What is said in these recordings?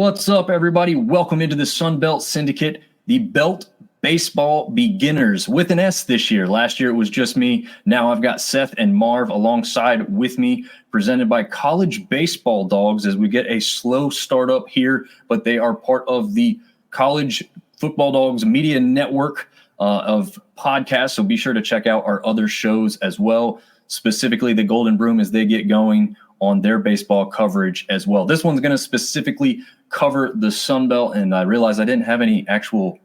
What's up, everybody? Welcome into the Sun Belt Syndicate, the Belt Baseball Beginners with an S this year. Last year it was just me. Now I've got Seth and Marv alongside with me, presented by College Baseball Dogs as we get a slow start up here, but they are part of the College Football Dogs Media Network of podcasts, so be sure to check out our other shows as well, specifically the Golden Broom as they get going on their baseball coverage as well. This one's going to specifically cover the Sun Belt, and I realized I didn't have any actual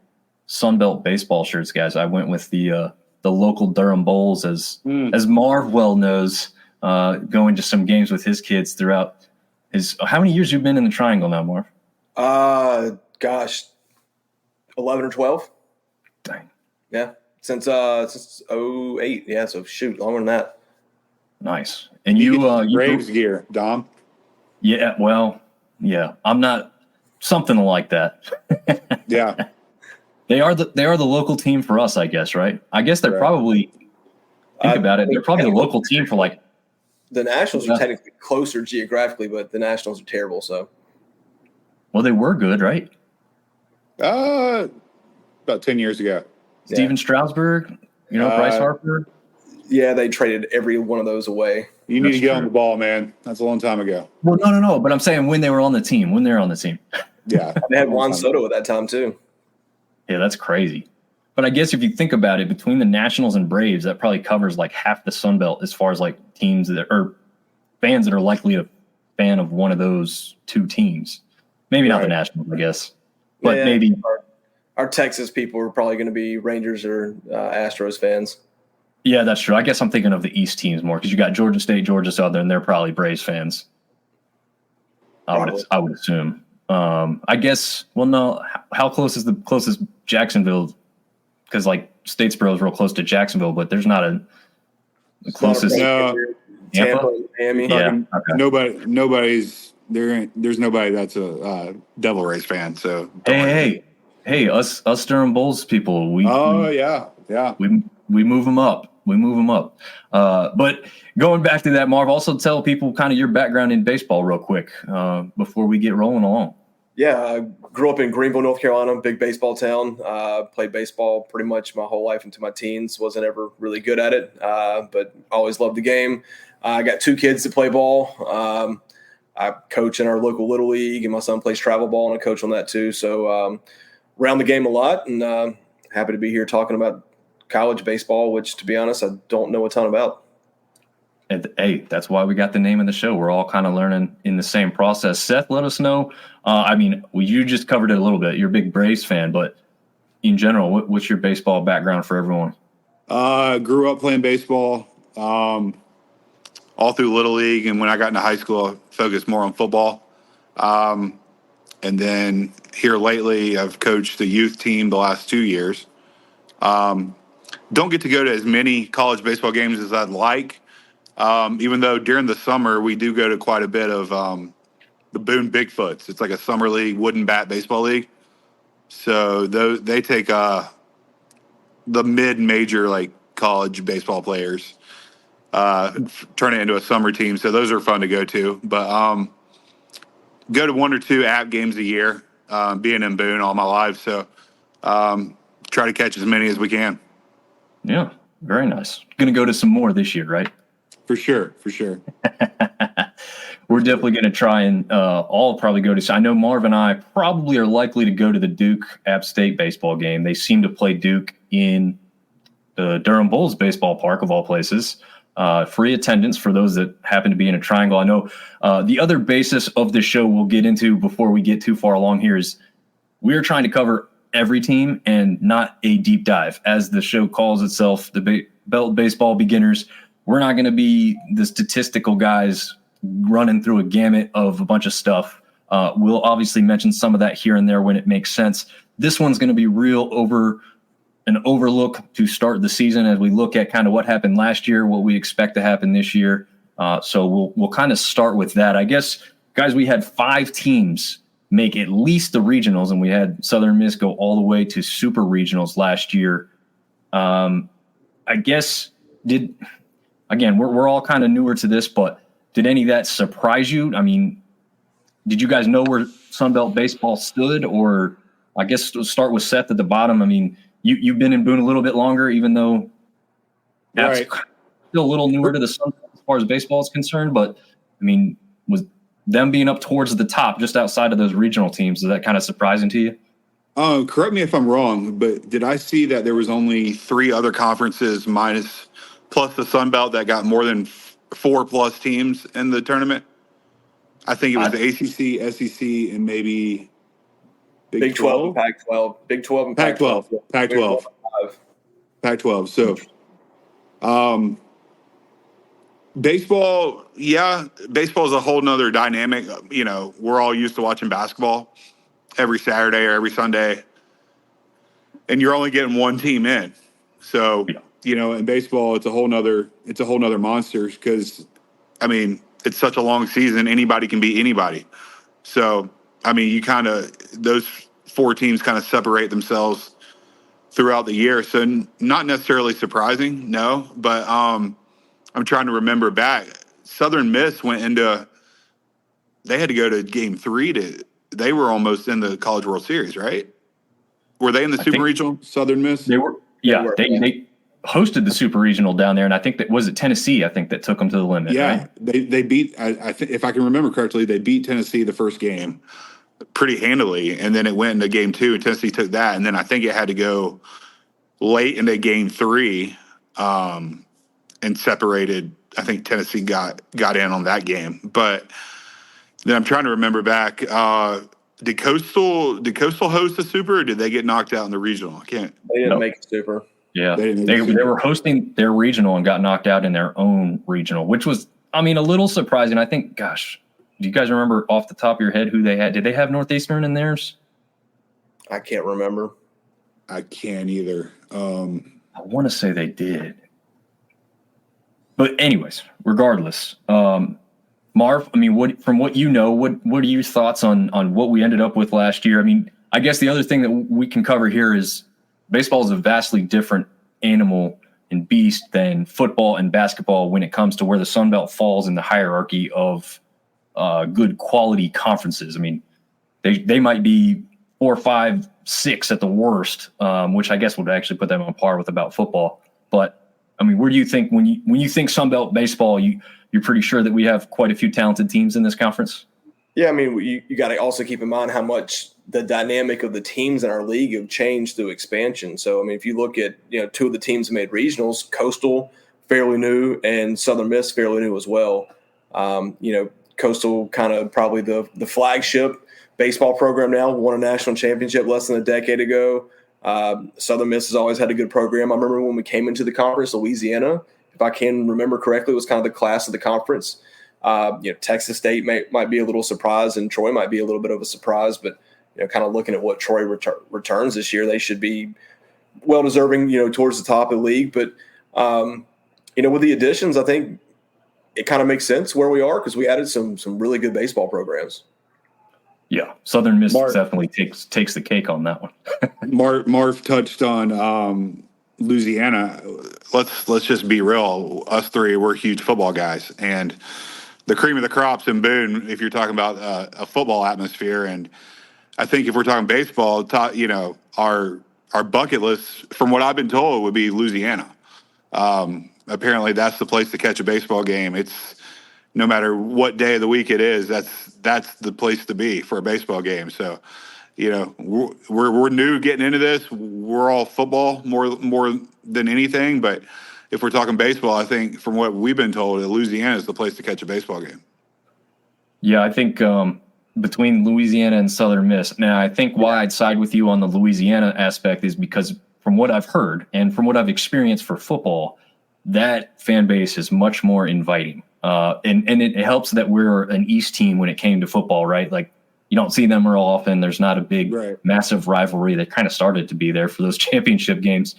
Sun Belt baseball shirts, guys. I went with the local Durham Bulls, as Marv well knows, going to some games with his kids throughout his. How many years you've been in the Triangle now, Marv? 11 or 12. Dang. Yeah, since '08. Yeah, so shoot, longer than that. Nice. And you Braves gear, Dom. Yeah, well, yeah. I'm not something like that. Yeah. They are the local team for us, I guess, right? I guess they're probably about it. They're probably the local team for like the Nationals are technically closer geographically, but the Nationals are terrible. So, well, they were good, right? About 10 years ago. Steven Strasburg, Bryce Harper. Yeah, they traded every one of those away. You need to get on the ball, man. That's a long time ago. Well, no. But I'm saying when they were on the team, Yeah. They had Juan Soto at that time too. Yeah, that's crazy. But I guess if you think about it, between the Nationals and Braves, that probably covers like half the Sun Belt as far as like teams that or fans that are likely a fan of one of those two teams. Maybe not the Nationals, I guess, but maybe our Texas people are probably going to be Rangers or Astros fans. Yeah, that's true. I guess I'm thinking of the East teams more because you got Georgia State, Georgia Southern. They're probably Braves fans. I would assume. I guess. Well, no. How close is the closest Jacksonville? Because like Statesboro is real close to Jacksonville, but there's not the closest. No. Tampa, Miami. Yeah. Okay. Nobody's there. There's nobody that's a Devil Rays fan. So Hey, us Durham Bulls people. We move them up. But going back to that, Marv, also tell people kind of your background in baseball real quick before we get rolling along. Yeah, I grew up in Greenville, North Carolina, big baseball town. Played baseball pretty much my whole life into my teens. Wasn't ever really good at it, but always loved the game. I got two kids that play ball. I coach in our local Little League, and my son plays travel ball, and I coach on that too. So around the game a lot, and happy to be here talking about college baseball, which, to be honest, I don't know a ton about. And hey, that's why we got the name of the show. We're all kind of learning in the same process. Seth, let us know. You just covered it a little bit. You're a big Braves fan, but in general, what's your baseball background for everyone? Grew up playing baseball all through Little League, and when I got into high school, I focused more on football. And then here lately, I've coached the youth team the last 2 years. Don't get to go to as many college baseball games as I'd like, even though during the summer we do go to quite a bit of the Boone Bigfoots. It's like a summer league, wooden bat baseball league. So they take the mid-major like college baseball players, turn it into a summer team. So those are fun to go to. But go to 1 or 2 app games a year, being in Boone all my life. So try to catch as many as we can. Yeah, very nice. Going to go to some more this year, right? For sure. We're definitely going to try and all probably go to. I know Marv and I probably are likely to go to the Duke App State baseball game. They seem to play Duke in the Durham Bulls baseball park of all places. Free attendance for those that happen to be in a triangle. I know the other basis of the show we'll get into before we get too far along here is we're trying to cover every team and not a deep dive. As the show calls itself, the Belt Baseball Beginners, we're not going to be the statistical guys running through a gamut of a bunch of stuff. We'll obviously mention some of that here and there when it makes sense. This one's going to be real an overlook to start the season as we look at kind of what happened last year, what we expect to happen this year. So we'll kind of start with that. I guess, guys, we had 5 teams make at least the regionals, and we had Southern Miss go all the way to super regionals last year. I guess we're all kind of newer to this, but did any of that surprise you? I mean, did you guys know where Sun Belt baseball stood? Or I guess we'll start with Seth at the bottom. I mean, you've been in Boone a little bit longer, even though that's still a little newer to the Sun Belt as far as baseball is concerned. But I mean, was them being up towards the top, just outside of those regional teams, is that kind of surprising to you? Correct me if I'm wrong, but did I see that there was only 3 other conferences plus the Sun Belt that got more than 4+ teams in the tournament? I think it was the ACC, SEC, and maybe Big 12 and Pac-12. Big 12 and Pac-12. Pac-12. Pac-12. So, baseball is a whole nother dynamic. You know, we're all used to watching basketball every Saturday or every Sunday, and you're only getting one team in. So, you know, in baseball, it's a whole nother monster because, I mean, it's such a long season. Anybody can beat anybody. So, I mean, those 4 teams kind of separate themselves throughout the year. So not necessarily surprising, no, but I'm trying to remember back. Southern Miss they had to go to game 3 they were almost in the College World Series, right? Were they in the Super Regional, Southern Miss? They were. Yeah, they hosted the Super Regional down there, and I think was it Tennessee? I think that took them to the limit. Yeah, right? they beat. I think if I can remember correctly, they beat Tennessee the first game pretty handily, and then it went into game 2, and Tennessee took that, and then I think it had to go late into game 3, and separated. I think Tennessee got in on that game, but then I'm trying to remember back. Did Coastal host the Super, or did they get knocked out in the regional? I can't. They didn't make the Super. Yeah, they were hosting their regional and got knocked out in their own regional, which was, I mean, a little surprising. I think, gosh, do you guys remember off the top of your head who they had? Did they have Northeastern in theirs? I can't remember. I can't either. I want to say they did. But anyways, regardless, Marv, I mean, from what you know, what are your thoughts on what we ended up with last year? I mean, I guess the other thing that we can cover here is baseball is a vastly different animal and beast than football and basketball when it comes to where the Sun Belt falls in the hierarchy of good quality conferences. I mean, they might be 4, 5, 6 at the worst, which I guess would actually put them on par with about football. But I mean, where do you think when you think Sun Belt baseball, you're pretty sure that we have quite a few talented teams in this conference? Yeah, I mean, you got to also keep in mind how much the dynamic of the teams in our league have changed through expansion. So, I mean, if you look at, 2 of the teams that made regionals, Coastal, fairly new, and Southern Miss, fairly new as well. Coastal kind of probably the flagship baseball program now, won a national championship less than a decade ago. Southern Miss has always had a good program. I remember when we came into the conference, Louisiana, if I can remember correctly, was kind of the class of the conference. Texas State might be a little surprised, and Troy might be a little bit of a surprise, but kind of looking at what Troy returns this year, they should be well deserving, towards the top of the league. But with the additions, I think it kind of makes sense where we are because we added some really good baseball programs. Yeah, Southern Miss definitely takes the cake on that one. Marv touched on Louisiana. Let's just be real. Us 3, we're huge football guys, and the cream of the crops in Boone, if you're talking about a football atmosphere. And I think if we're talking baseball, our bucket list, from what I've been told, would be Louisiana. Apparently, that's the place to catch a baseball game. It's no matter what day of the week it is, that's the place to be for a baseball game. So, we're new getting into this. We're all football more than anything, but if we're talking baseball, I think from what we've been told, Louisiana is the place to catch a baseball game. Yeah, I think between Louisiana and Southern Miss. Now, I think why I'd side with you on the Louisiana aspect is because from what I've heard and from what I've experienced for football, that fan base is much more inviting. And it helps that we're an East team when it came to football, right? Like, you don't see them real often. There's not a big, massive rivalry that kind of started to be there for those championship games.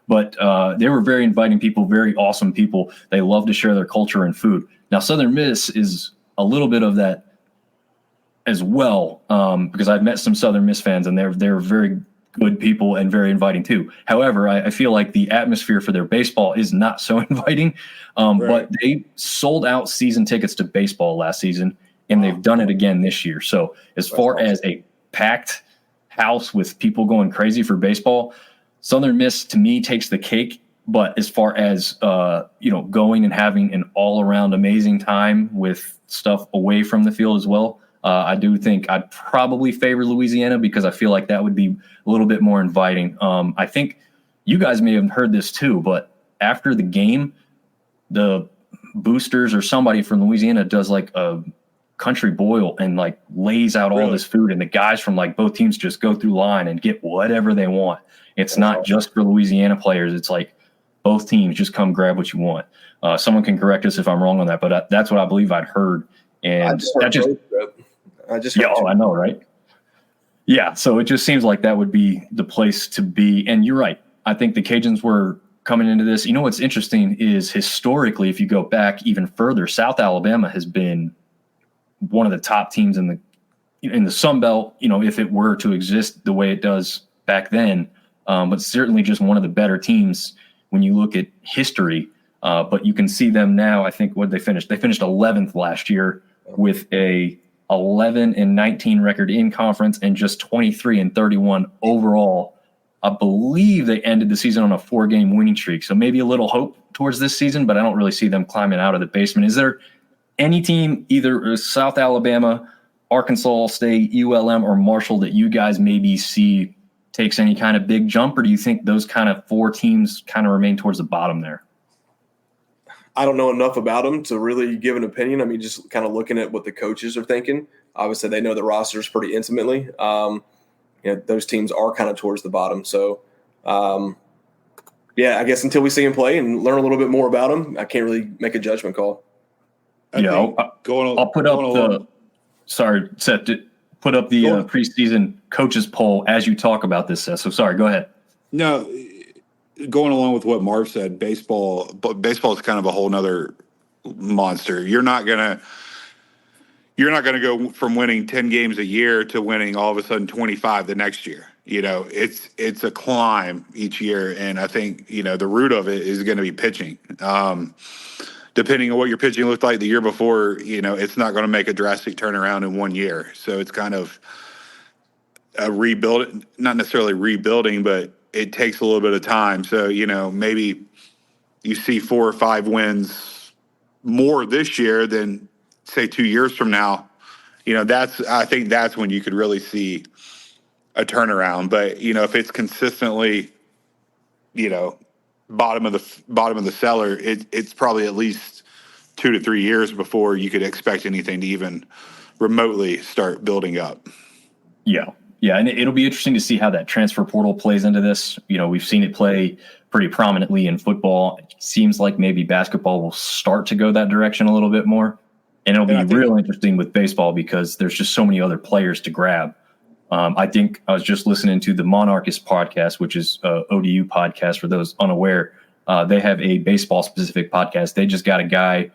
But they were very inviting people, very awesome people. They love to share their culture and food. Now, Southern Miss is a little bit of that as well, because I've met some Southern Miss fans, and they're very good people and very inviting too. However, I feel like the atmosphere for their baseball is not so inviting. But they sold out season tickets to baseball last season, and they've done it again this year. So as far as a packed house with people going crazy for baseball, Southern Miss to me takes the cake. But as far as going and having an all-around amazing time with stuff away from the field as well, I do think I'd probably favor Louisiana because I feel like that would be a little bit more inviting. I think you guys may have heard this too, but after the game, the boosters or somebody from Louisiana does like a country boil and like lays out all this food, and the guys from like both teams just go through line and get whatever they want. It's not just for Louisiana players. It's like both teams just come grab what you want. Someone can correct us if I'm wrong on that, but that's what I believe I'd heard. And I know, right? Yeah. So it just seems like that would be the place to be. And you're right. I think the Cajuns were coming into this. You know, what's interesting is historically, if you go back even further, South Alabama has been one of the top teams in the Sun Belt, if it were to exist the way it does back then, but certainly just one of the better teams when you look at history. But you can see them now. I think what they finished 11th last year with a 11-19 record in conference and just 23-31 overall. I believe they ended the season on a 4-game winning streak. So maybe a little hope towards this season, but I don't really see them climbing out of the basement. Is there any team, either South Alabama, Arkansas State, ULM, or Marshall, that you guys maybe see takes any kind of big jump, or do you think those kind of 4 teams kind of remain towards the bottom there? I don't know enough about them to really give an opinion. I mean, just kind of looking at what the coaches are thinking. Obviously, they know the rosters pretty intimately. Those teams are kind of towards the bottom. So, I guess until we see them play and learn a little bit more about them, I can't really make a judgment call. I'll put up sorry, Seth, put up the preseason coaches poll as you talk about this, Seth. So sorry, go ahead. No, going along with what Marv said, baseball is kind of a whole nother monster. You're not gonna go from winning 10 games a year to winning all of a sudden 25 the next year. It's a climb each year, and I think the root of it is going to be pitching. Depending on what your pitching looked like the year before, it's not going to make a drastic turnaround in 1 year. So it's kind of a rebuild, not necessarily rebuilding, but it takes a little bit of time. So, maybe you see 4 or 5 wins more this year than say 2 years from now. I think that's when you could really see a turnaround. But, if it's consistently, bottom of the cellar, it's probably at least 2 to 3 years before you could expect anything to even remotely start building up. Yeah, and it'll be interesting to see how that transfer portal plays into this. We've seen it play pretty prominently in football. It seems like maybe basketball will start to go that direction a little bit more. And it'll be real interesting with baseball because there's just so many other players to grab. I think I was just listening to the Monarchist podcast, which is ODU podcast for those unaware. They have a baseball-specific podcast. They just got a guy,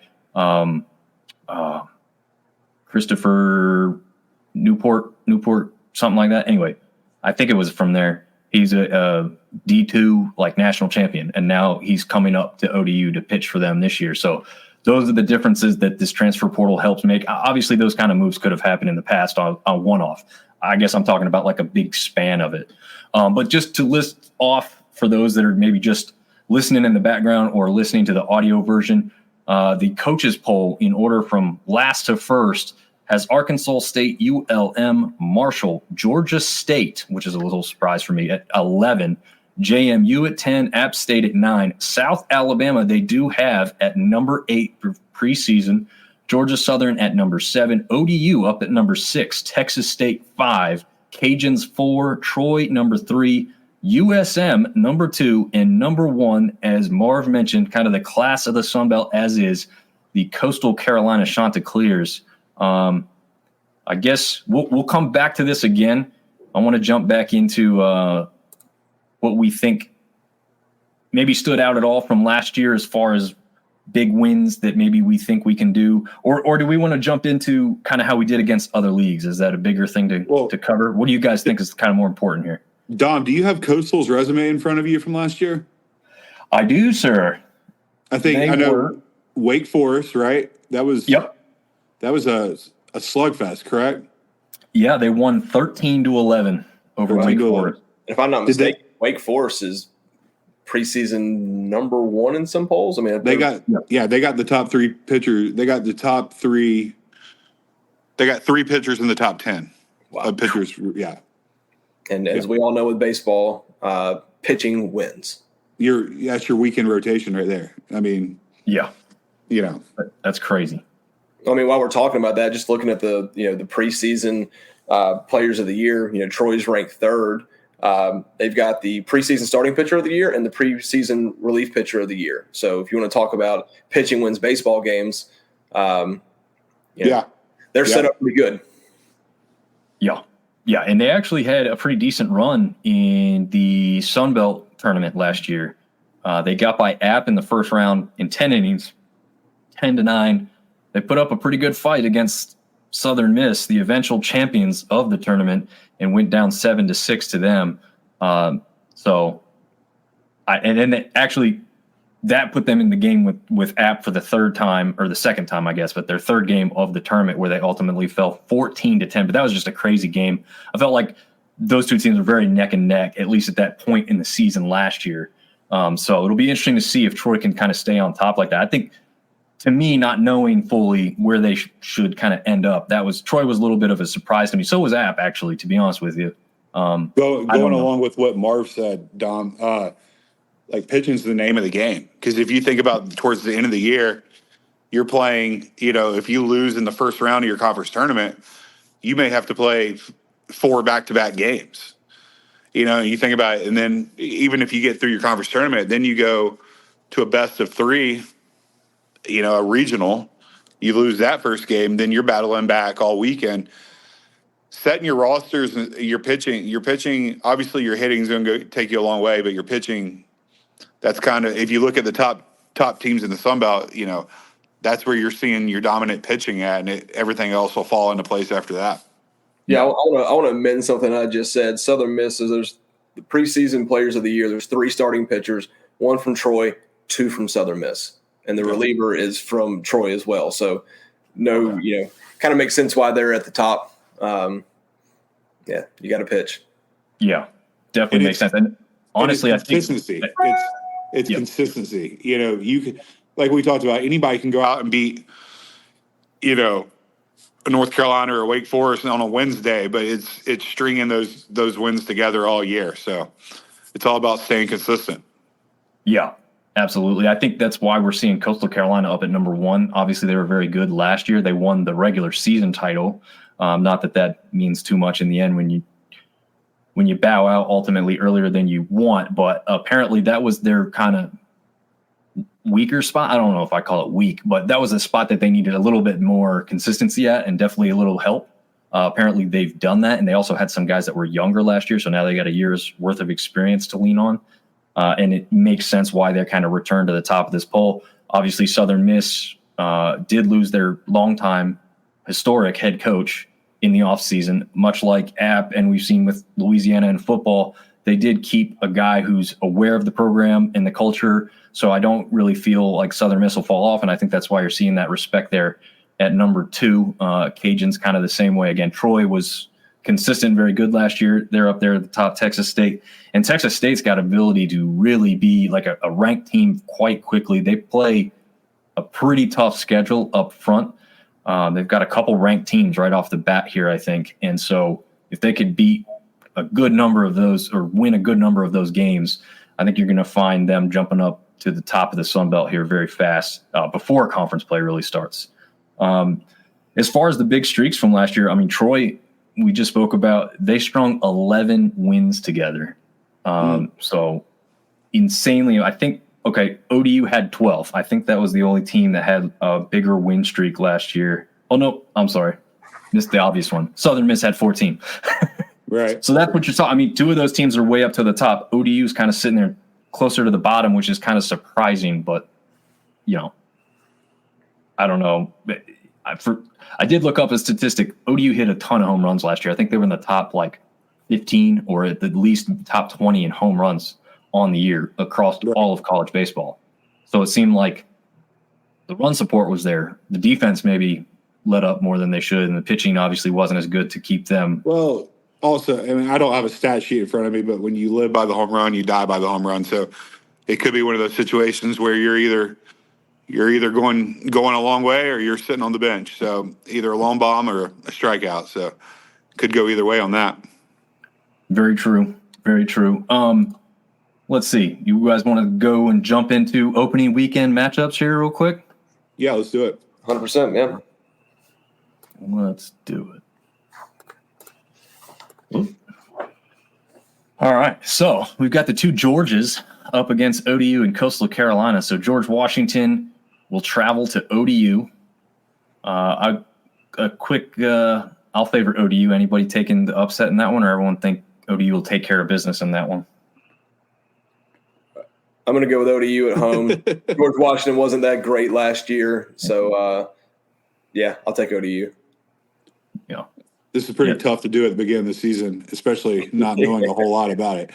Christopher Newport, something like that. Anyway, I think it was from there. He's a D2 like national champion, and now he's coming up to ODU to pitch for them this year. So those are the differences that this transfer portal helps make. Obviously, those kind of moves could have happened in the past on one-off. I guess I'm talking about like a big span of it. But just to list off for those that are maybe just listening in the background or listening to the audio version, the coaches poll in order from last to first has Arkansas State, ULM, Marshall, Georgia State, which is a little surprise for me, at 11, JMU at 10, App State at 9, South Alabama they do have at number 8 for preseason, Georgia Southern at number 7, ODU up at number 6, Texas State 5, Cajuns 4, Troy number 3, USM number 2, and number 1, as Marv mentioned, kind of the class of the Sun Belt as is, the Coastal Carolina Chanticleers. I guess we'll come back to this again. I want to jump back into what we think maybe stood out at all from last year as far as big wins that maybe we think we can do, or do we want to jump into kind of how we did against other leagues? Is that a bigger thing to cover? What do you guys think is kind of more important here? Dom, do you have Coastal's resume in front of you from last year? I do, sir. I know Wake Forest, right? That was yep. That was a slugfest, correct? Yeah, they won 13-11 over Wake Forest. If I'm not mistaken, Wake Forest is preseason number 1 in some polls. I mean, they got the top 3 pitchers. They got 3 pitchers in the top 10 of pitchers. Yeah. And as we all know with baseball, pitching wins. That's your weekend rotation right there. I mean, that's crazy. I mean, while we're talking about that, just looking at the preseason players of the year, Troy's ranked 3rd. They've got the preseason starting pitcher of the year and the preseason relief pitcher of the year. So if you want to talk about pitching wins baseball games, they're set up pretty good. Yeah, and they actually had a pretty decent run in the Sun Belt tournament last year. They got by App in the first round in 10 innings, 10-9. They put up a pretty good fight against Southern Miss, the eventual champions of the tournament, and went down 7-6 to them. That put them in the game with App for the third time, or the second time, I guess, but their third game of the tournament, where they ultimately fell 14-10. But that was just a crazy game. I felt like those two teams were very neck and neck, at least at that point in the season last year. So it'll be interesting to see if Troy can kind of stay on top like that. I think, to me, not knowing fully where they should kind of end up, Troy was a little bit of a surprise to me. So was App, actually, to be honest with you. Going along with what Marv said, Dom, like pitching's the name of the game. Because if you think about towards the end of the year, you're playing, if you lose in the first round of your conference tournament, you may have to play 4 back-to-back games. You think about it, and then even if you get through your conference tournament, then you go to a best of 3, a regional, you lose that first game, then you're battling back all weekend. Setting your rosters, your pitching, obviously your hitting's going to take you a long way, but your pitching, that's kind of, if you look at the top teams in the Sun Belt, that's where you're seeing your dominant pitching at, and everything else will fall into place after that. Yeah, I want to amend something I just said. Southern Miss, there's the preseason players of the year. There's 3 starting pitchers, 1 from Troy, 2 from Southern Miss, and the reliever is from Troy as well. So, kind of makes sense why they're at the top. You got to pitch. Yeah, definitely makes sense. And honestly, I think consistency. It's consistency. You can, like we talked about, anybody can go out and beat, North Carolina or Wake Forest on a Wednesday, but it's stringing those wins together all year. So it's all about staying consistent. Yeah, absolutely. I think that's why we're seeing Coastal Carolina up at number 1. Obviously, they were very good last year. They won the regular season title. Not that means too much in the end when you bow out ultimately earlier than you want, but apparently that was their kind of weaker spot. I don't know if I call it weak, but that was a spot that they needed a little bit more consistency at, and definitely a little help. Apparently they've done that, and they also had some guys that were younger last year, so now they got a year's worth of experience to lean on, and it makes sense why they're kind of returned to the top of this poll. Obviously, Southern Miss did lose their longtime historic head coach in the offseason, much like App, and we've seen with Louisiana in football. They did keep a guy who's aware of the program and the culture, so I don't really feel like Southern Miss will fall off, and I think that's why you're seeing that respect there at number 2. Cajuns kind of the same way. Again, Troy was consistent, very good last year. They're up there at the top. Texas State, and Texas State's got ability to really be like a ranked team quite quickly. They play a pretty tough schedule up front. They've got a couple ranked teams right off the bat here, I think, and so if they could beat a good number of those or win a good number of those games, I think you're going to find them jumping up to the top of the Sun Belt here very fast before conference play really starts. As far as the big streaks from last year, I mean, Troy, we just spoke about, they strung 11 wins together. So insanely, I think, ODU had 12. I think that was the only team that had a bigger win streak last year. Oh, no, I'm sorry. Missed the obvious one. Southern Miss had 14. Right. So that's what you saw. I mean, 2 of those teams are way up to the top. ODU's kind of sitting there closer to the bottom, which is kind of surprising, but, I don't know. I did look up a statistic. ODU hit a ton of home runs last year. I think they were in the top 15 or at the least top 20 in home runs on the year across all of college baseball. So it seemed like the run support was there. The defense maybe let up more than they should, and the pitching obviously wasn't as good to keep them. Well, also, I mean, I don't have a stat sheet in front of me, but when you live by the home run, you die by the home run. So it could be one of those situations where you're either going a long way or you're sitting on the bench. So either a long bomb or a strikeout. So could go either way on that. Very true. Very true. Let's see. You guys want to go and jump into opening weekend matchups here real quick? Yeah, let's do it. 100%, yeah. Let's do it. All right. So we've got the two Georges up against ODU and Coastal Carolina. So George Washington will travel to ODU. I'll favor ODU. Anybody taking the upset in that one, or everyone think ODU will take care of business in that one? I'm going to go with ODU at home. George Washington wasn't that great last year. So, yeah, I'll take ODU. Yeah. This is pretty tough to do at the beginning of the season, especially not knowing a whole lot about it.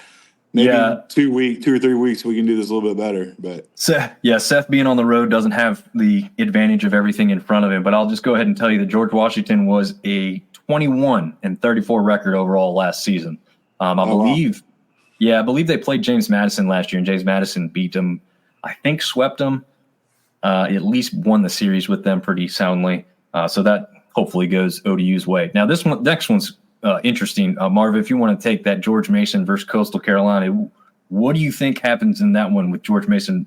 Maybe 2 or 3 weeks we can do this a little bit better. But Seth being on the road doesn't have the advantage of everything in front of him. But I'll just go ahead and tell you that George Washington was a 21-34 record overall last season. I believe they played James Madison last year, and James Madison beat them. I think swept them. At least won the series with them pretty soundly. So that hopefully goes ODU's way. Now next one's interesting. Marv, if you want to take that George Mason versus Coastal Carolina, what do you think happens in that one with George Mason,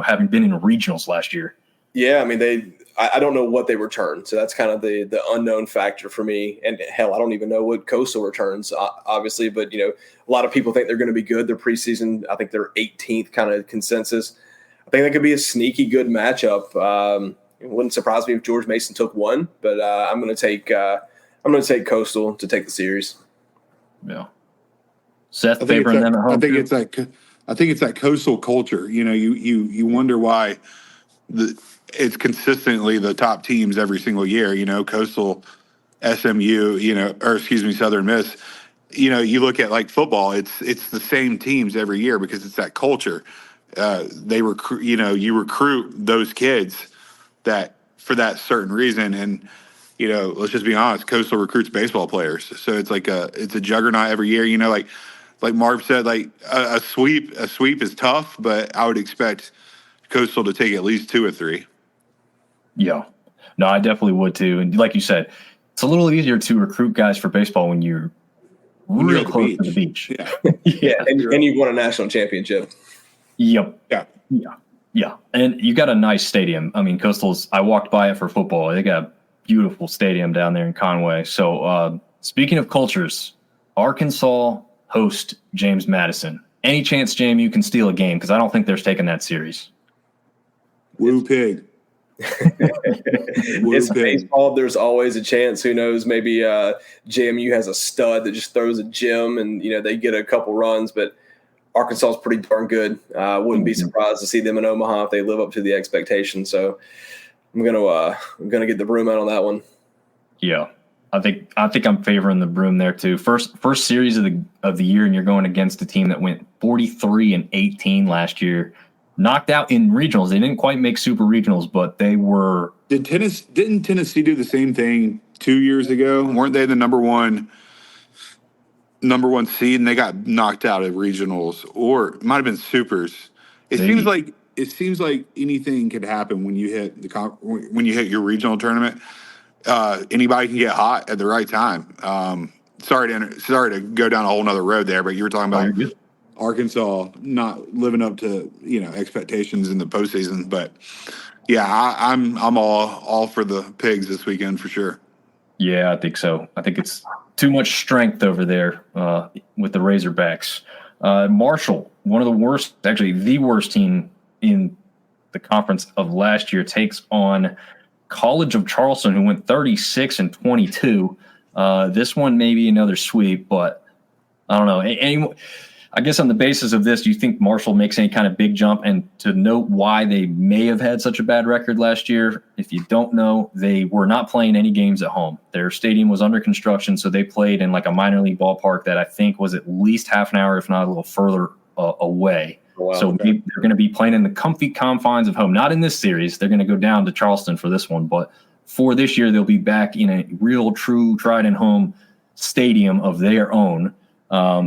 having been in regionals last year? Yeah, I mean, I don't know what they return. So that's kind of the unknown factor for me. And hell, I don't even know what Coastal returns, obviously. But, a lot of people think they're going to be good. Their preseason, I think they're 18th kind of consensus. I think that could be a sneaky good matchup. It wouldn't surprise me if George Mason took one, but I'm going to take Coastal to take the series. Yeah. Seth favoring them at home. I think it's that Coastal culture. You wonder why it's consistently the top teams every single year. Coastal, SMU, Southern Miss. You look at like football. It's the same teams every year because it's that culture. They recruit. You recruit those kids that for that certain reason, and let's just be honest. Coastal recruits baseball players, so it's a juggernaut every year. Like Marv said, like a sweep is tough, but I would expect Coastal to take at least 2 or 3. Yeah, no, I definitely would too. And like you said, it's a little easier to recruit guys for baseball when you're real close to the beach. Yeah, and you won a national championship. Yep. Yeah. And you got a nice stadium. I mean, Coastal's, I walked by it for football. They got a beautiful stadium down there in Conway. So speaking of cultures, Arkansas host James Madison. Any chance, James, you can steal a game? Because I don't think they're taking that series. Woo pig. It's baseball. There's always a chance. Who knows? Maybe JMU has a stud that just throws a gem and, they get a couple runs. But Arkansas is pretty darn good. Wouldn't be surprised to see them in Omaha if they live up to the expectation. So I'm gonna get the broom out on that one. Yeah, I think I'm favoring the broom there too. First series of the year, and you're going against a team that went 43-18 last year, knocked out in regionals. They didn't quite make super regionals, but they were. Didn't Tennessee do the same thing 2 years ago? Weren't they the number one seed, and they got knocked out of regionals, or it might have been supers. It seems like anything could happen when you hit your regional tournament. Anybody can get hot at the right time. Sorry to go down a whole nother road there, but you were talking about Arkansas not living up to expectations in the postseason. But yeah, I'm all for the Pigs this weekend for sure. Yeah, I think so. I think it's too much strength over there with the Razorbacks. Marshall, one of the worst, actually the worst team in the conference of last year, takes on College of Charleston, who went 36-22. This one may be another sweep, but I don't know. I guess on the basis of this, do you think Marshall makes any kind of big jump? And to note why they may have had such a bad record last year, if you don't know, they were not playing any games at home. Their stadium was under construction, so they played in like a minor league ballpark that I think was at least half an hour, if not a little further away. Wow, so they're going to be playing in the comfy confines of home. Not in this series. They're going to go down to Charleston for this one, but for this year, they'll be back in a real, true, tried and home stadium of their own.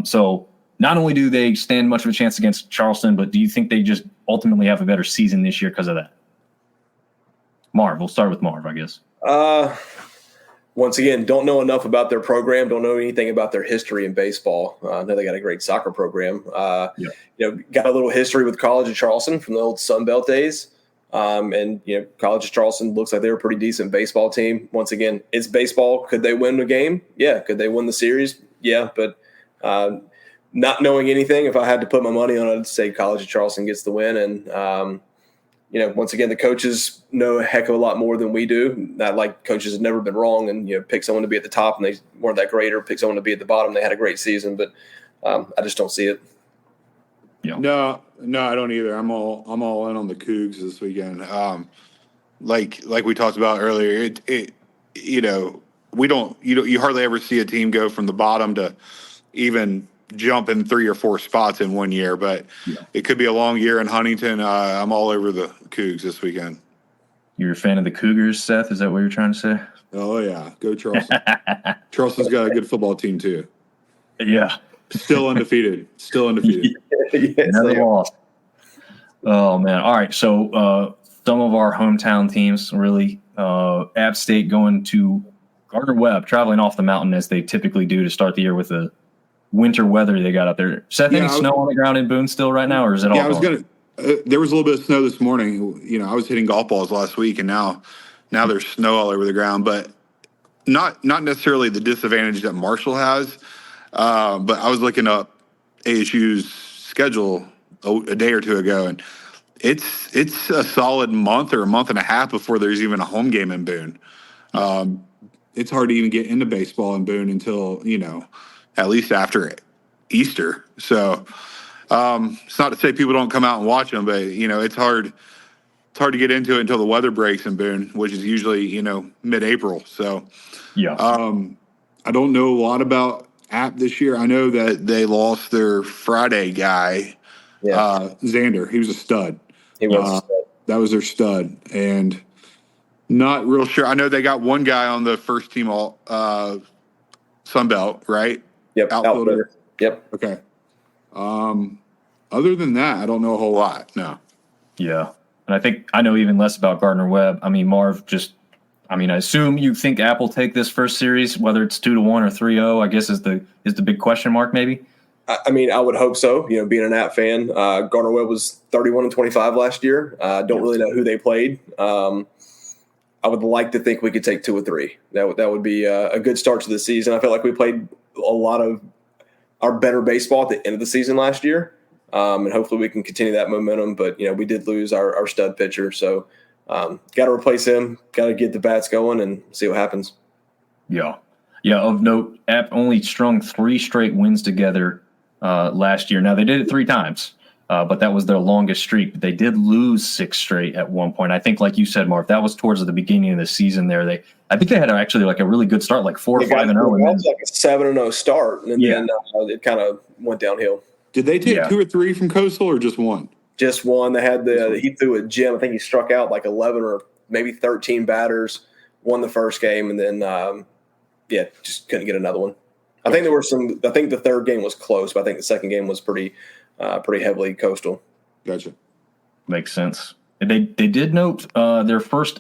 So not only do they stand much of a chance against Charleston, but do you think they just ultimately have a better season this year because of that? Marv, we'll start with Marv, I guess. Once again, don't know enough about their program. Don't know anything about their history in baseball. I know they got a great soccer program. Got a little history with College of Charleston from the old Sun Belt days. And College of Charleston looks like they're a pretty decent baseball team. Once again, it's baseball. Could they win the game? Yeah. Could they win the series? Yeah. But not knowing anything, if I had to put my money on it, I'd say College of Charleston gets the win. And once again, the coaches know a heck of a lot more than we do. Not like coaches have never been wrong and pick someone to be at the top and they weren't that great, or pick someone to be at the bottom. They had a great season, but I just don't see it. Yeah. No, I don't either. I'm all in on the Cougs this weekend. Like we talked about earlier, you hardly ever see a team go from the bottom to even jump in 3 or 4 spots in 1 year, but it could be a long year in Huntington. I'm all over the Cougs this weekend. You're a fan of the Cougars, Seth? Is that what you're trying to say? Oh yeah, go Charleston. Charleston's got a good football team too. Yeah. Still undefeated. Yes, never lost. Oh man. All right. So some of our hometown teams, really, App State going to Gardner-Webb, traveling off the mountain as they typically do to start the year with the winter weather they got out there. Seth, any snow on the ground in Boone still right now, or is it all? Yeah, there was a little bit of snow this morning. I was hitting golf balls last week, and now there's snow all over the ground, but not necessarily the disadvantage that Marshall has. But I was looking up ASU's schedule a day or two ago, and it's a solid month or a month and a half before there's even a home game in Boone. It's hard to even get into baseball in Boone until, at least after Easter. So it's not to say people don't come out and watch them, but, it's hard to get into it until the weather breaks in Boone, which is usually, mid-April. So I don't know a lot about App this year. I know that they lost their Friday guy, Xander. He was a stud. He was a stud. That was their stud. And not real sure. I know they got one guy on the first team all Sunbelt, right? Yep. Outfielder. Yep. Okay. Other than that, I don't know a whole lot. No. Yeah. And I think I know even less about Gardner-Webb. I mean, Marv, I assume you think App will take this first series, whether it's 2-1 or 3-0, I guess is the big question mark maybe? I mean, I would hope so. Being an App fan, Gardner-Webb was 31-25 last year. Don't really know who they played. I would like to think we could take 2 or 3. That would be a good start to the season. I felt like we played a lot of our better baseball at the end of the season last year, and hopefully we can continue that momentum. But we did lose our stud pitcher, so got to replace him. Got to get the bats going and see what happens. Yeah. Of note, App only strung 3 straight wins together last year. Now they did it 3 times. But that was their longest streak. But they did lose 6 straight at one point. I think, like you said, Marv, that was towards the beginning of the season there. I think they had actually like a really good start, like 4 or 5-0. It was like a 7-0 start, and then it kind of went downhill. Did they take 2 or 3 from Coastal or just 1? Just 1. They had he threw a gem. I think he struck out like 11 or maybe 13 batters, won the first game, and then just couldn't get another one. I think I think the third game was close, but I think the second game was pretty heavily Coastal. Gotcha. Makes sense. They did note their first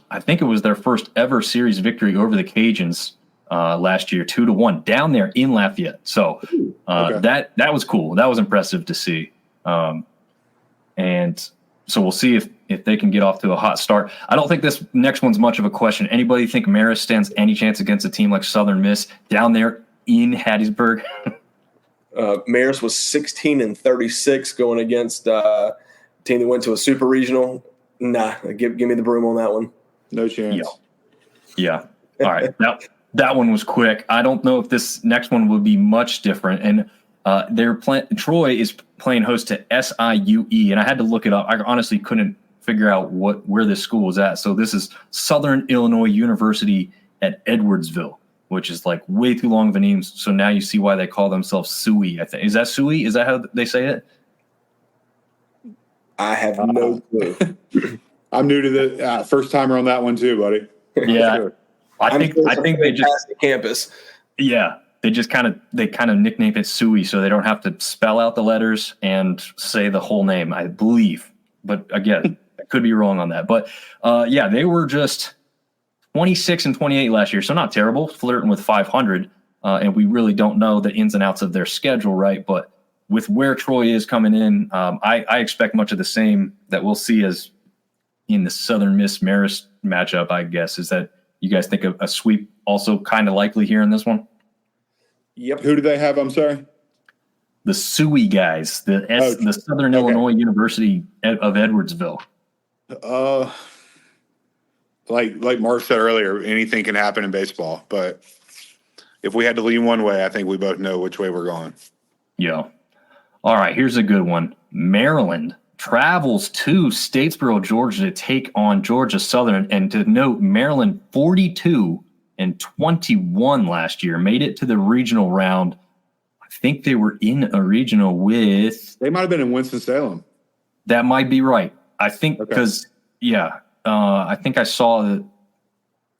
ever series victory over the Cajuns last year, 2-1 down there in Lafayette. So that was cool. That was impressive to see. And so we'll see if they can get off to a hot start. I don't think this next one's much of a question. Anybody think Marist stands any chance against a team like Southern Miss down there in Hattiesburg? Marist was 16-36 going against a team that went to a super regional. Nah, give me the broom on that one. No chance. Yeah. All right. That one was quick. I don't know if this next one would be much different. And Troy is playing host to SIUE, and I had to look it up. I honestly couldn't figure out where this school was at. So this is Southern Illinois University at Edwardsville, which is like way too long of a name. So now you see why they call themselves SUI. I think. Is that SUI? Is that how they say it? I have no clue. I'm new to the first timer on that one too, buddy. Yeah, I think they just campus. Yeah, they kind of nickname it Suey so they don't have to spell out the letters and say the whole name, I believe. But again, I could be wrong on that. But yeah, they were just 26 and 28 last year, so not terrible, flirting with 500. And we really don't know the ins and outs of their schedule, right? But with where Troy is coming in, I expect much of the same that we'll see as in the Southern Miss Marist matchup, I guess. Is that you guys think a sweep also kind of likely here in this one? Yep. Who do they have? I'm sorry. The Suey guys, the Southern Illinois University of Edwardsville. Like Mark said earlier, anything can happen in baseball. But if we had to lean one way, I think we both know which way we're going. Yeah. All right, here's a good one. Maryland travels to Statesboro, Georgia to take on Georgia Southern. And to note, Maryland 42-21 last year, made it to the regional round. I think they were in a regional with... They might have been in Winston-Salem. That might be right. I think because, I think I saw that.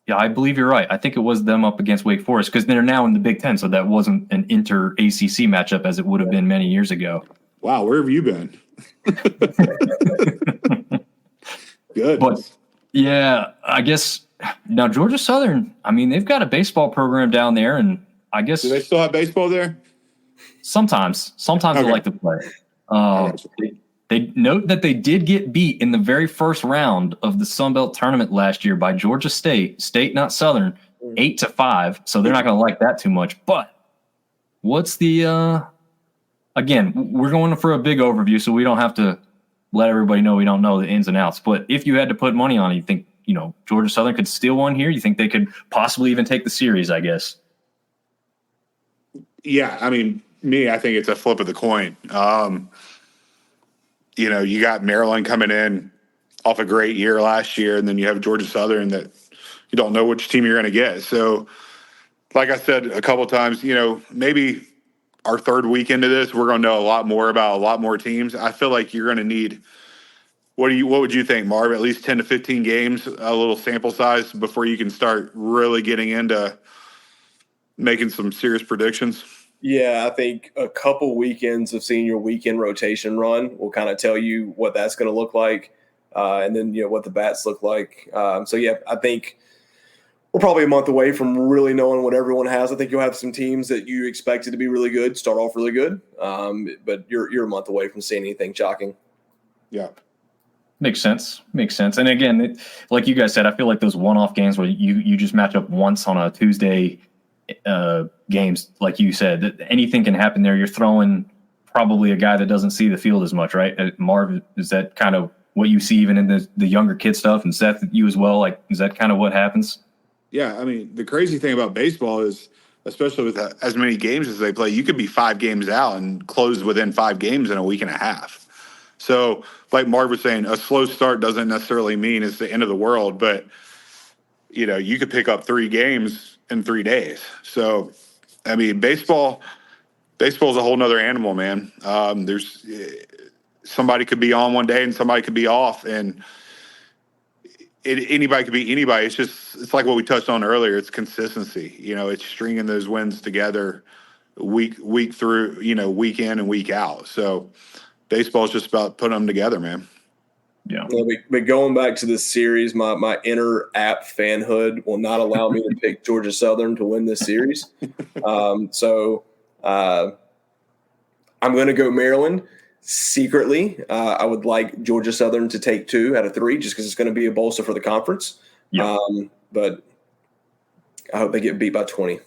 Yeah, I believe you're right. I think it was them up against Wake Forest because they're now in the Big Ten, so that wasn't an inter-ACC matchup as it would have been many years ago. Wow, where have you been? Good. But, yeah, I guess now Georgia Southern, I mean, they've got a baseball program down there, and I guess – Do they still have baseball there? Sometimes they like to play. They note that they did get beat in the very first round of the Sun Belt tournament last year by Georgia State, not Southern, 8-5. So they're not going to like that too much. But what's the again, we're going for a big overview, so we don't have to let everybody know we don't know the ins and outs. But if you had to put money on it, you think, Georgia Southern could steal one here? You think they could possibly even take the series, I guess? Yeah, I mean, I think it's a flip of the coin. You got Maryland coming in off a great year last year, and then you have Georgia Southern that you don't know which team you're going to get. So, like I said a couple of times, maybe our third week into this, we're going to know a lot more about a lot more teams. I feel like you're going to need what would you think, Marv? At least 10 to 15 games, a little sample size before you can start really getting into making some serious predictions. Yeah, I think a couple weekends of seeing your weekend rotation run will kind of tell you what that's going to look like, and then what the bats look like. So yeah, I think we're probably a month away from really knowing what everyone has. I think you'll have some teams that you expected to be really good start off really good, but you're a month away from seeing anything shocking. Yeah. Makes sense. And again, like you guys said, I feel like those one-off games where you just match up once on a Tuesday games, like you said, anything can happen there. You're throwing probably a guy that doesn't see the field as much, right? Marv, is that kind of what you see even in the younger kid stuff? And Seth, you as well? Like, is that kind of what happens? Yeah, I mean, the crazy thing about baseball is, especially with as many games as they play, you could be 5 games out and close within 5 games in a week and a half. So, like Marv was saying, a slow start doesn't necessarily mean it's the end of the world, but, you could pick up 3 games in 3 days. So, I mean, baseball is a whole nother animal, man. There's somebody could be on one day and somebody could be off, and anybody could be anybody. It's like what we touched on earlier. It's consistency. It's stringing those wins together week through, week in and week out. So baseball is just about putting them together, man. Yeah. But going back to this series, my inner app fanhood will not allow me to pick Georgia Southern to win this series. So I'm going to go Maryland. Secretly, I would like Georgia Southern to take 2 out of 3 just because it's going to be a bolster for the conference. Yeah. But I hope they get beat by 20.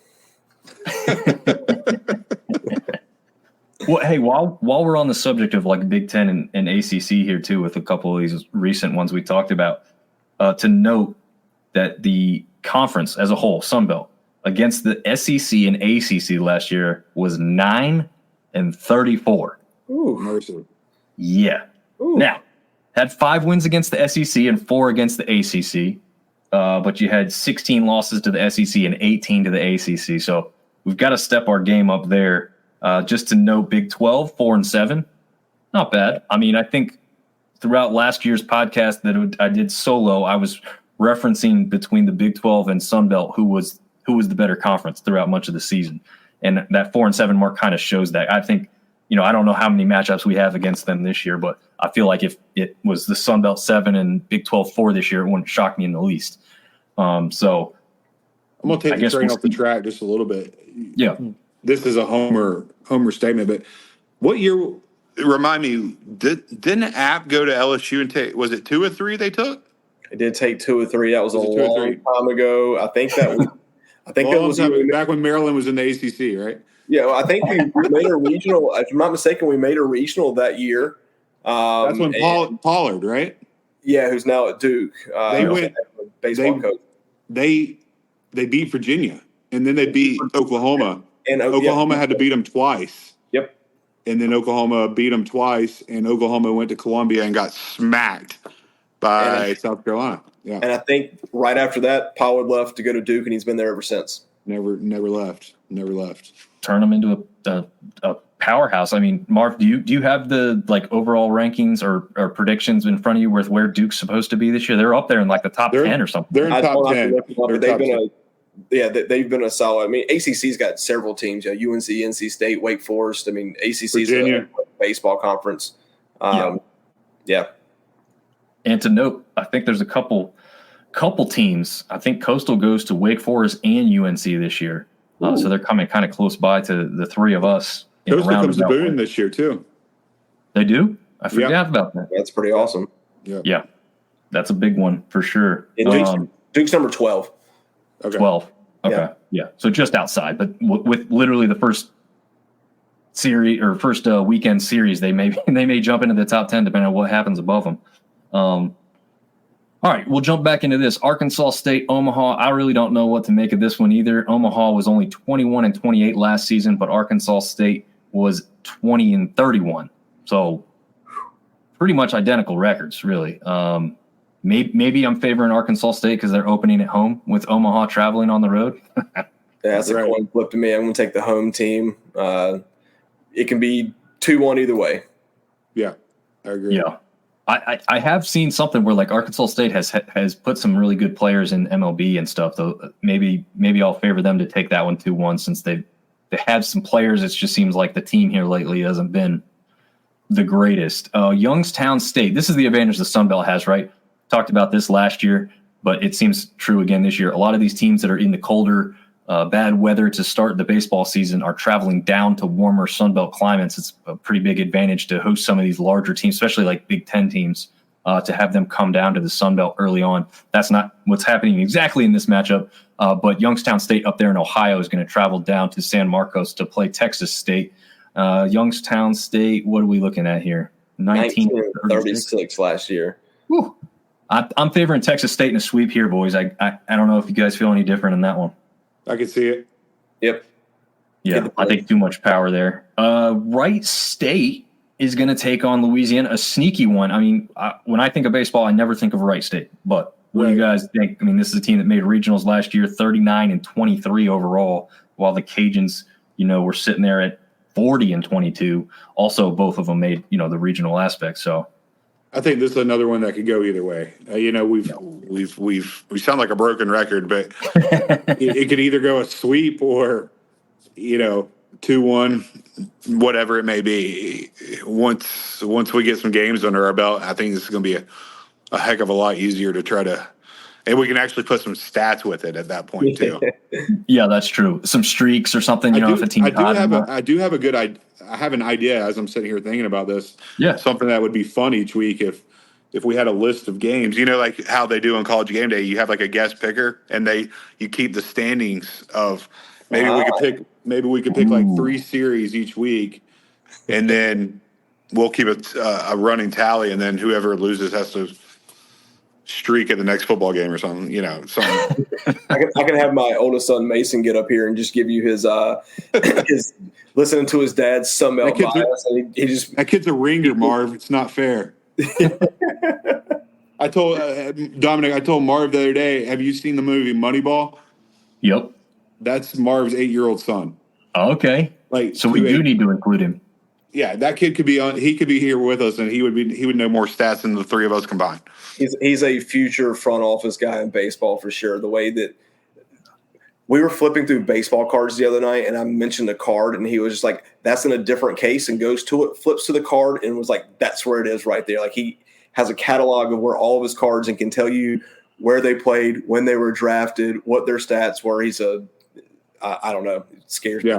Well, hey, while we're on the subject of like Big Ten and ACC here too, with a couple of these recent ones we talked about, to note that the conference as a whole, Sun Belt, against the SEC and ACC last year was 9-34. Ooh, mercy. Yeah. Ooh. Now, had 5 wins against the SEC and 4 against the ACC, but you had 16 losses to the SEC and 18 to the ACC. So we've got to step our game up there. Just to note, Big 12, 4-7, not bad. I mean, I think throughout last year's podcast that I did solo, I was referencing between the Big 12 and Sun Belt who was the better conference throughout much of the season. And that 4-7 mark kind of shows that. I think, I don't know how many matchups we have against them this year, but I feel like if it was the Sun Belt 7 and Big 12 4 this year, it wouldn't shock me in the least. So I'm going to take the train off the track just a little bit. Yeah. This is a homer statement, but what year, remind me, didn't App go to LSU and take, was it 2 or 3 they took? It did take 2 or 3. That was a long time ago. I think that was back when Maryland was in the ACC, right? Yeah, well, I think we made a regional. If I'm not mistaken, we made a regional that year. That's when Pollard, right? Yeah, who's now at Duke. Baseball coach. They beat Virginia, and then they beat Oklahoma. And Oklahoma had to beat them twice. Yep. And then Oklahoma beat them twice, and Oklahoma went to Columbia and got smacked by South Carolina. Yeah. And I think right after that, Pollard left to go to Duke, and he's been there ever since. Never left. Turn them into a powerhouse. I mean, Marv, do you have the overall rankings or predictions in front of you with where Duke's supposed to be this year? They're up there in the top 10 or something. They're in top 10. They've been a solid. I mean, ACC's got several teams. UNC, NC State, Wake Forest. I mean, ACC's a baseball conference. Yeah. And to note, I think there's a couple teams. I think Coastal goes to Wake Forest and UNC this year. So they're coming kind of close by to the three of us. Coastal comes to Boone this year too. They do? I forgot about that. That's pretty awesome. Yeah. That's a big one for sure. Duke's number 12. Okay. 12. Okay. Yeah. So just outside, but with literally the first series or first weekend series, they may jump into the top 10 depending on what happens above them. All right, we'll jump back into this. Arkansas State, Omaha. I really don't know what to make of this one either. Omaha was only 21-28 last season, but Arkansas State was 20-31. So pretty much identical records, really. Maybe I'm favoring Arkansas State because they're opening at home with Omaha traveling on the road. That's a coin flip to me. I'm going to take the home team. It can be 2-1 either way. Yeah, I agree. Yeah. I have seen something where Arkansas State has put some really good players in MLB and stuff. Though maybe I'll favor them to take that one 2-1 since they have some players. It just seems like the team here lately hasn't been the greatest. Youngstown State. This is the advantage the Sun Belt has, right? Talked about this last year, but it seems true again this year. A lot of these teams that are in the colder, bad weather to start the baseball season are traveling down to warmer Sun Belt climates. It's a pretty big advantage to host some of these larger teams, especially Big Ten teams, to have them come down to the Sun Belt early on. That's not what's happening exactly in this matchup, but Youngstown State up there in Ohio is going to travel down to San Marcos to play Texas State. Youngstown State, what are we looking at here? 1936 last year. Whew. I'm favoring Texas State in a sweep here, boys. I don't know if you guys feel any different in that one. I can see it. Yep. Yeah, I think too much power there. Wright State is going to take on Louisiana, a sneaky one. I mean, when I think of baseball, I never think of Wright State. But what do you guys think? I mean, this is a team that made regionals last year, 39-23 overall, while the Cajuns, were sitting there at 40-22. Also, both of them made, the regional aspect. So I think this is another one that could go either way. We sound like a broken record, but it could either go a sweep or, 2-1, whatever it may be. Once we get some games under our belt, I think this is going to be a heck of a lot easier to try to, and we can actually put some stats with it at that point too. Yeah, that's true. Some streaks or something. If a team. I have an idea as I'm sitting here thinking about this. Yeah. Something that would be fun each week if we had a list of games, like how they do on College Game Day, you have a guest picker and you keep the standings of maybe we could pick 3 series each week, and then we'll keep a running tally, and then whoever loses has to streak at the next football game or something, something. I can have my oldest son Mason get up here and just give you his listening to his dad's Sun Belt bias. That kid's a ringer, Marv. It's not fair. I told Dominic. I told Marv the other day. Have you seen the movie Moneyball? Yep. That's Marv's 8-year-old son. Okay. So we do need to include him. that kid could be on. He could be here with us, and he would know more stats than the three of us combined. He's a future front office guy in baseball for sure. The way that we were flipping through baseball cards the other night, and I mentioned a card, and he was just like, "That's in a different case," and goes to it, flips to the card, and was like, "That's where it is right there." Like he has a catalog of where all of his cards and can tell you where they played, when they were drafted, what their stats were. He's I don't know, it scares me.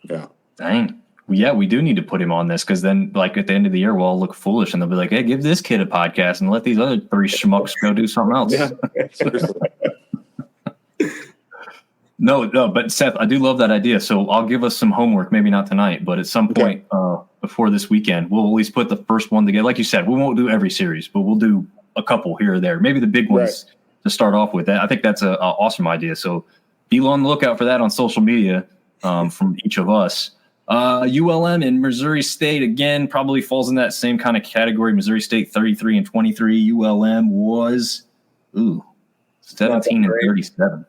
Yeah. Dang. Yeah, we do need to put him on this because then, like, at the end of the year, we'll all look foolish and they'll be like, hey, give this kid a podcast and let these other three schmucks go do something else. Yeah. No, but Seth, I do love that idea. So I'll give us some homework, maybe not tonight, but at some point before this weekend, we'll at least put the first one together. Like you said, we won't do every series, but we'll do a couple here or there, maybe the big ones to start off with. I think that's an awesome idea. So be on the lookout for that on social media from each of us. ULM and Missouri State, again, probably falls in that same kind of category. Missouri State 33-23. ULM was 17-37.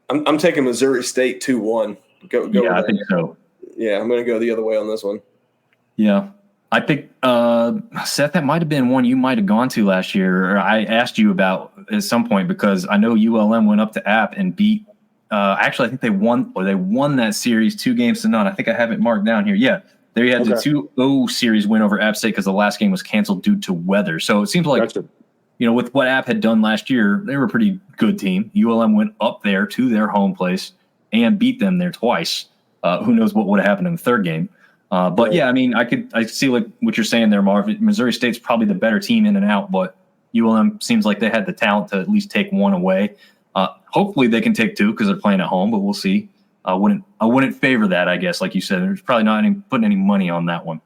I'm taking Missouri State 2-1. Go. Yeah, I think so. Yeah, I'm going to go the other way on this one. Yeah. I think, Seth, that might have been one you might have gone to last year, or I asked you about at some point, because I know ULM went up to App and beat actually, I think they won that series 2-0. I think I have it marked down here. Yeah, there you had the 2-0 series win over App State because the last game was canceled due to weather. So it seems like, with what App had done last year, they were a pretty good team. ULM went up there to their home place and beat them there twice. Who knows what would have happened in the third game. But yeah, I mean, I see like what you're saying there, Marv. Missouri State's probably the better team in and out, but ULM seems like they had the talent to at least take one away. Hopefully they can take two because they're playing at home, but we'll see. I wouldn't favor that, I guess. Like you said, there's probably not putting any money on that one.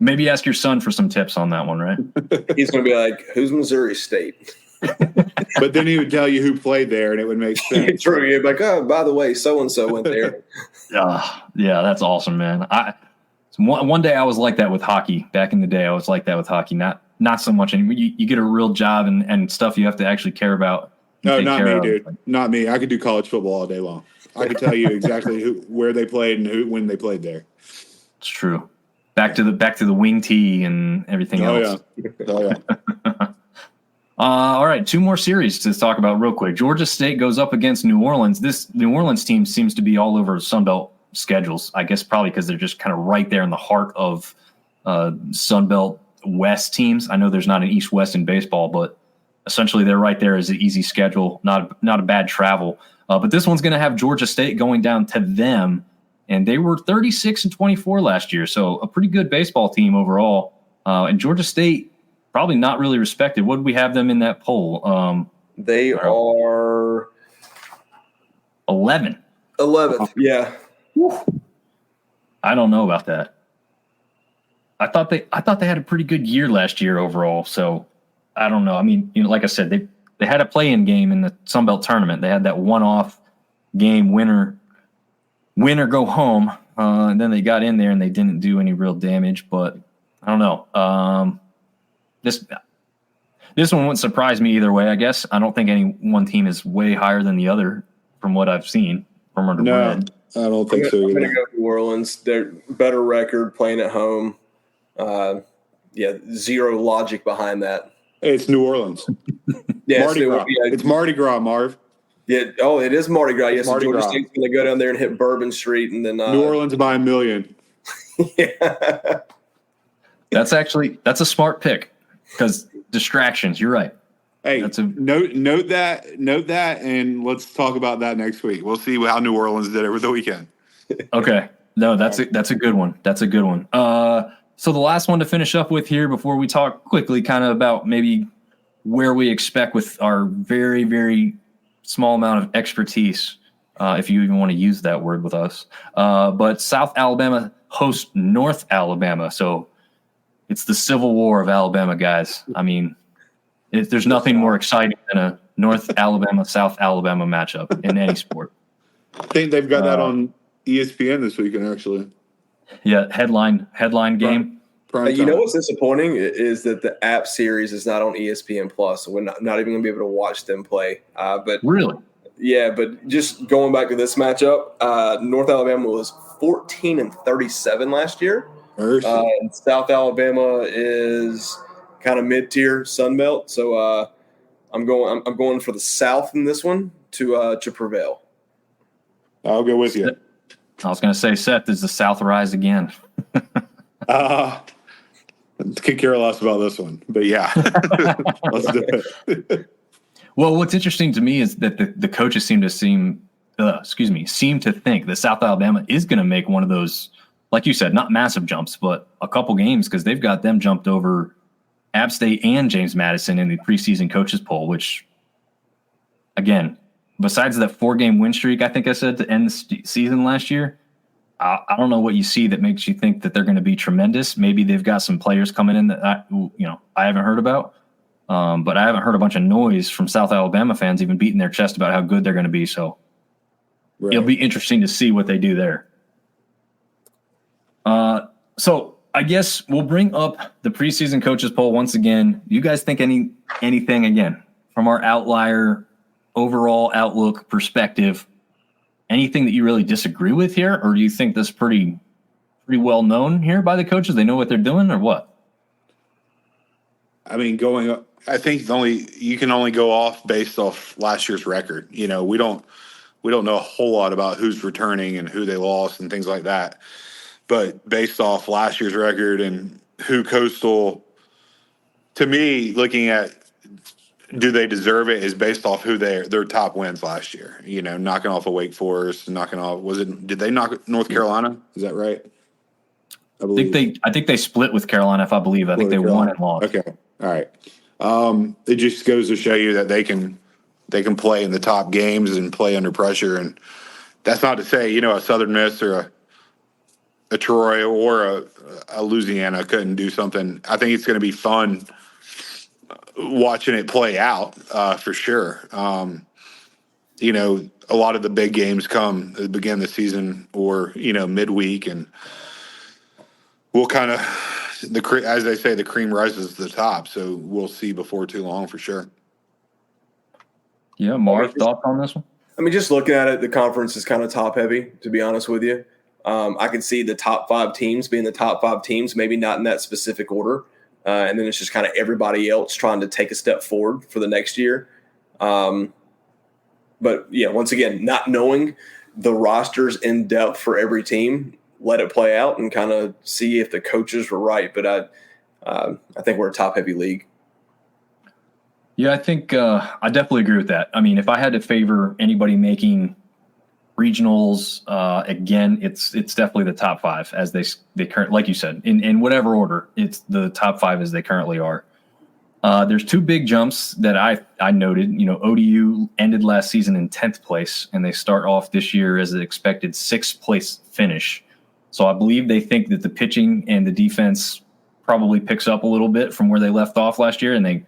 Maybe ask your son for some tips on that one, right? He's going to be like, who's Missouri State? But then he would tell you who played there, and it would make sense. True. You'd be like, oh, by the way, so-and-so went there. Yeah, that's awesome, man. One day I was like that with hockey. Back in the day, I was like that with hockey. Not so much anymore. You get a real job and stuff you have to actually care about. No, not me, dude. Not me. I could do college football all day long. I could tell you exactly where they played and when they played there. It's true. Back to the wing tee and everything else. Oh yeah. All right, two more series to talk about real quick. Georgia State goes up against New Orleans. This New Orleans team seems to be all over Sunbelt schedules. I guess probably because they're just kind of right there in the heart of Sunbelt West teams. I know there's not an East-West in baseball, but essentially they're right there as an easy schedule, not a bad travel. But this one's going to have Georgia State going down to them, and they were 36-24 last year, so a pretty good baseball team overall. And Georgia State probably not really respected. What did we have them in that poll? They are 11. 11th, yeah. I don't know about that. I thought they had a pretty good year last year overall, so I don't know. I mean, like I said, they had a play-in game in the Sunbelt tournament. They had that one-off game, winner go home, and then they got in there and they didn't do any real damage. But I don't know. This one wouldn't surprise me either way. I guess I don't think any one team is way higher than the other from what I've seen from under Brad. I don't think so. I'm going to go New Orleans. They're better record playing at home. Zero logic behind that. It's New Orleans. Mardi Gras. It's Mardi Gras, Marv. Yeah. Oh, it is Mardi Gras. Yes, Mardi Georgia Gras. State's going to go down there and hit Bourbon Street, and then New Orleans by 1 million. Yeah. That's a smart pick because distractions. You're right. Hey, note that, and let's talk about that next week. We'll see how New Orleans did over the weekend. Okay. No, that's a good one. That's a good one. So the last one to finish up with here before we talk quickly kind of about maybe where we expect with our very, very small amount of expertise, if you even want to use that word with us. But South Alabama hosts North Alabama. So it's the Civil War of Alabama, guys. I mean, there's nothing more exciting than a North Alabama, South Alabama matchup in any sport. I think they've got that on ESPN this weekend, actually. Yeah, headline game. You know what's disappointing is that the app series is not on ESPN Plus, so we're not even going to be able to watch them play. But really, Yeah, but just going back to this matchup, North Alabama was 14-37 last year. And South Alabama is kind of mid-tier Sun Belt. So I'm going for the South in this one to prevail. I'll go with you. I was going to say, Seth, does the South rise again? Could care less about this one, but yeah, let's do it. Well, what's interesting to me is that the coaches seem to think that South Alabama is going to make one of those, like you said, not massive jumps, but a couple games, because they've got them jumped over App State and James Madison in the preseason coaches poll, which, again, besides that 4-game win streak, I think I said to end the season last year, I don't know what you see that makes you think that they're going to be tremendous. Maybe they've got some players coming in that I haven't heard about, but I haven't heard a bunch of noise from South Alabama fans even beating their chest about how good they're going to be. So It'll be interesting to see what they do there. So I guess we'll bring up the preseason coaches poll once again. You guys think anything again from our outlier overall outlook perspective? Anything that you really disagree with here, or do you think this is pretty well known here by the coaches? They know what they're doing, or what? I mean, I think you can only go off based off last year's record. We don't know a whole lot about who's returning and who they lost and things like that. But based off last year's record and who Coastal, to me, looking at do they deserve it is based off who their top wins last year. Knocking off a Wake Forest, did they knock North Carolina? Is that right? I think they split with Carolina. I think they won and lost. Okay, all right. It just goes to show you that they can play in the top games and play under pressure, and that's not to say a Southern Miss or a Troy or a Louisiana couldn't do something. I think it's going to be fun watching it play out for sure. A lot of the big games come at the beginning of the season or midweek, and we'll kind of as they say, the cream rises to the top. So we'll see before too long for sure. Yeah, Marv, thoughts on this one? I mean, just looking at it, the conference is kind of top heavy, to be honest with you. I can see the top 5 teams being the top 5 teams, maybe not in that specific order. And then it's just kind of everybody else trying to take a step forward for the next year. But yeah, once again, not knowing the rosters in depth for every team, let it play out and kind of see if the coaches were right. But I think we're a top heavy league. Yeah, I think I definitely agree with that. I mean, if I had to favor anybody making regionals, again, it's definitely the top 5 as they current, like you said, in whatever order. It's the top 5 as they currently are. There's 2 big jumps that I noted. ODU ended last season in 10th place, and they start off this year as an expected 6th place finish. So I believe they think that the pitching and the defense probably picks up a little bit from where they left off last year, and I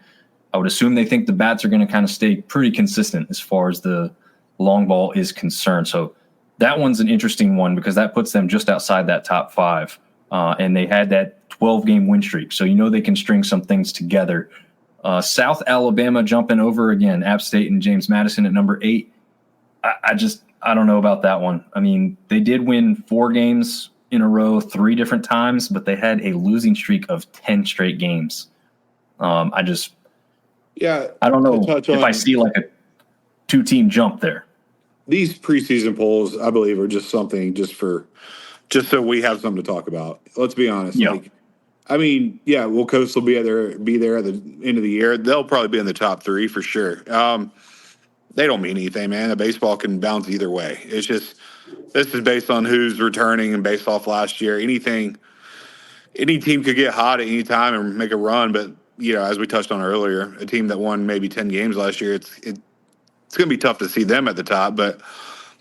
would assume they think the bats are going to kind of stay pretty consistent as far as the long ball is concerned. So that one's an interesting one because that puts them just outside that top 5. And they had that 12-game win streak. So they can string some things together. South Alabama jumping over again, App State and James Madison at number 8. I don't know about that one. I mean, they did win 4 games in a row 3 different times, but they had a losing streak of 10 straight games. I don't know if I see like a 2-team jump there. These preseason polls, I believe, are just something just so we have something to talk about. Let's be honest. Yeah. Will Coastal be there at the end of the year? They'll probably be in the top 3 for sure. They don't mean anything, man. The baseball can bounce either way. It's just this is based on who's returning and based off last year. Any team could get hot at any time and make a run, but as we touched on earlier, a team that won maybe 10 games last year, it's going to be tough to see them at the top. But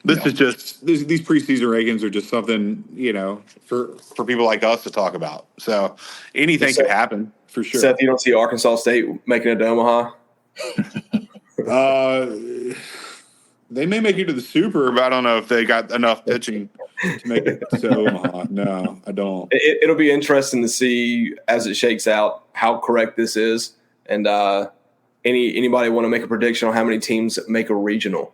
this is just these preseason rankings are just something for people like us to talk about. So anything could happen for sure. Seth, you don't see Arkansas State making it to Omaha? They may make it to the Super, but I don't know if they got enough pitching to make it to Omaha. No, I don't. It'll be interesting to see as it shakes out how correct this is. And anybody want to make a prediction on how many teams make a regional?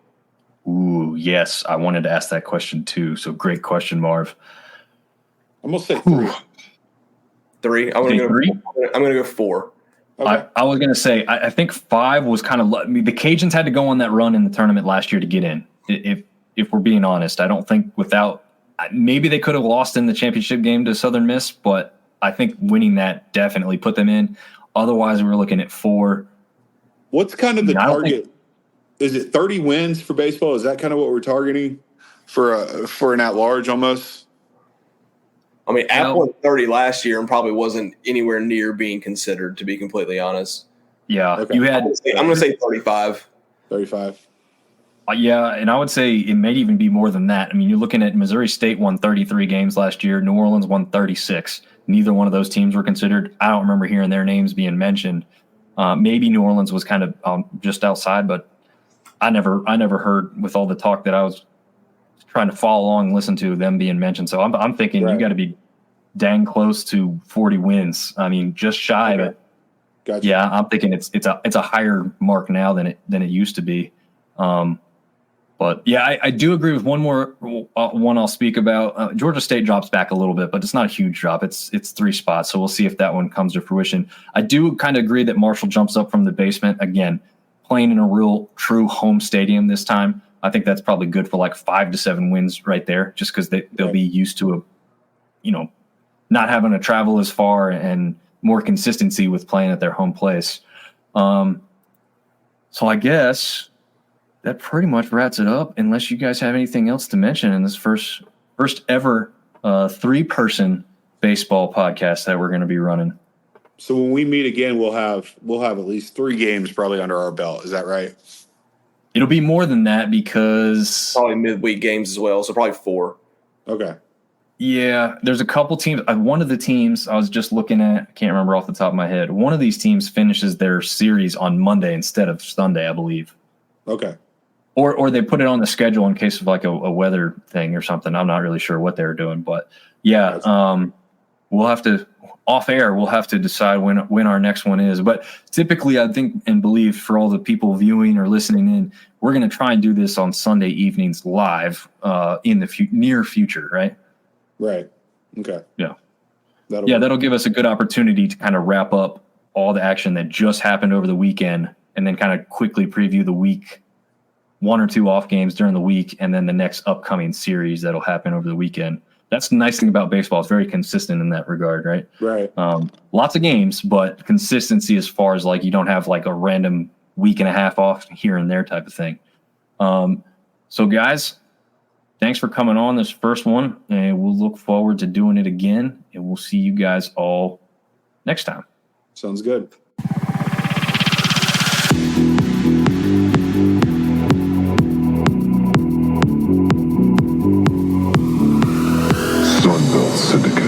Ooh, yes. I wanted to ask that question too. So great question, Marv. I'm going to say 3. 3. I'm gonna go 4. Okay. I was going to say, I think 5 was kind of the Cajuns had to go on that run in the tournament last year to get in. If we're being honest, I don't think maybe they could have lost in the championship game to Southern Miss, but I think winning that definitely put them in. Otherwise, we're looking at 4. What's kind of the target? Is it 30 wins for baseball? Is that kind of what we're targeting for an at-large almost? I mean, App won 30 last year and probably wasn't anywhere near being considered, to be completely honest. Yeah. Okay. I'm going to say 35. 35. Yeah, and I would say it may even be more than that. I mean, you're looking at Missouri State won 33 games last year. New Orleans won 36. Neither one of those teams were considered. I don't remember hearing their names being mentioned. Maybe New Orleans was kind of just outside, but I never heard, with all the talk that I was trying to follow along and listen to, them being mentioned. So I'm thinking You got to be dang close to 40 wins. I mean, just shy, Okay. but Gotcha. yeah, I'm thinking it's a higher mark now than it used to be. But yeah, I do agree with one more one I'll speak about. Georgia State drops back a little bit, but it's not a huge drop. It's 3 spots, so we'll see if that one comes to fruition. I do kind of agree that Marshall jumps up from the basement again, playing in a real true home stadium this time. I think that's probably good for like 5 to 7 wins right there, just because they'll be used to not having to travel as far and more consistency with playing at their home place. So I guess that pretty much wraps it up, unless you guys have anything else to mention in this first ever 3-person baseball podcast that we're going to be running. So when we meet again, we'll have at least 3 games probably under our belt. Is that right? It'll be more than that because Probably midweek games as well, so probably 4. Okay. Yeah, there's a couple teams. One of the teams I was just looking at, I can't remember off the top of my head. One of these teams finishes their series on Monday instead of Sunday, I believe. Okay. Or they put it on the schedule in case of like a weather thing or something. I'm not really sure what they're doing, but yeah, we'll have to off air. We'll have to decide when our next one is. But typically, I think and believe for all the people viewing or listening in, we're going to try and do this on Sunday evenings live in the near future, right? Right. Okay. Yeah. That'll That'll give us a good opportunity to kind of wrap up all the action that just happened over the weekend, and then kind of quickly preview the week, 1 or 2 off games during the week, and then the next upcoming series that'll happen over the weekend. That's the nice thing about baseball. It's very consistent in that regard, right? Right. Lots of games, but consistency as far as like you don't have like a random week and a half off here and there type of thing. So guys, thanks for coming on this first one, and we'll look forward to doing it again, and we'll see you guys all next time. Sounds good. Sunbelt Syndicate.